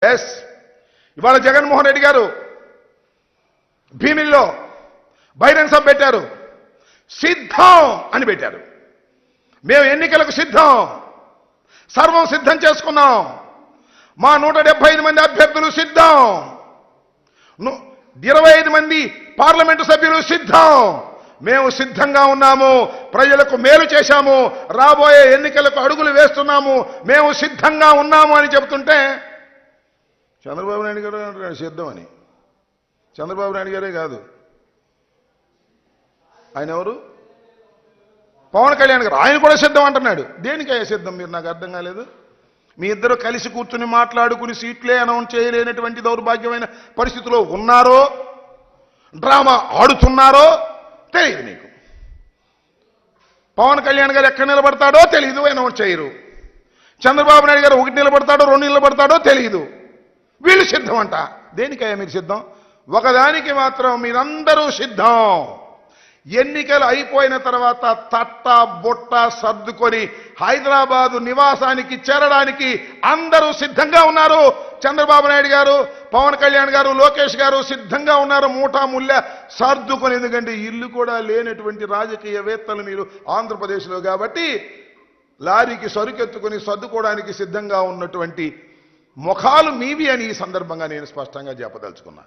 Yes, ఇవాళ జగన్మోహన్ రెడ్డి గారు భీమిల్లో బహిరంగ సభ పెట్టారు. సిద్ధం అని పెట్టారు. మేము ఎన్నికలకు సిద్ధం, సర్వం సిద్ధం చేసుకున్నాం. మా 175 మంది అభ్యర్థులు సిద్ధం, 25 మంది పార్లమెంటు సభ్యులు సిద్ధం. మేము సిద్ధంగా ఉన్నాము, ప్రజలకు మేలు చేశాము, రాబోయే ఎన్నికలకు అడుగులు వేస్తున్నాము, మేము సిద్ధంగా ఉన్నాము అని చెబుతుంటే చంద్రబాబు నాయుడు గారు అంటున్నాడు సిద్ధం అని. చంద్రబాబు నాయుడు గారే కాదు, ఆయన ఎవరు, పవన్ కళ్యాణ్ గారు, ఆయన కూడా సిద్ధం అంటున్నాడు. దేనికయ్యా సిద్ధం? మీరు నాకు అర్థం కాలేదు. మీ ఇద్దరు కలిసి కూర్చుని మాట్లాడుకుని సీట్లే అనౌన్స్ చేయలేనటువంటి దౌర్భాగ్యమైన పరిస్థితిలో ఉన్నారో, డ్రామా ఆడుతున్నారో తెలియదు నీకు. పవన్ కళ్యాణ్ గారు ఎక్కడ నిలబడతాడో తెలియదు, అనౌన్స్ చేయరు. చంద్రబాబు నాయుడు గారు 1 నిలబడతాడో 2 నిలబడతాడో తెలియదు. వీళ్ళు సిద్ధం అంట. దేనికయ్యా మీరు సిద్ధం? ఒకదానికి మాత్రం మీరందరూ సిద్ధం. ఎన్నికలు అయిపోయిన తర్వాత తట్ట బొట్ట సర్దుకొని హైదరాబాదు నివాసానికి చేరడానికి అందరూ సిద్ధంగా ఉన్నారు. చంద్రబాబు నాయుడు గారు, పవన్ కళ్యాణ్ గారు, లోకేష్ గారు సిద్ధంగా ఉన్నారు. మూటా ముళ్ళ సర్దుకొని, ఎందుకంటే ఇల్లు కూడా లేనటువంటి రాజకీయవేత్తలు మీరు ఆంధ్రప్రదేశ్లో కాబట్టి లారీకి సరుకెత్తుకొని సర్దుకోవడానికి సిద్ధంగా ఉన్నటువంటి ముఖాలు మీవి అని ఈ సందర్భంగా నేను స్పష్టంగా చెప్పదలుచుకున్నా.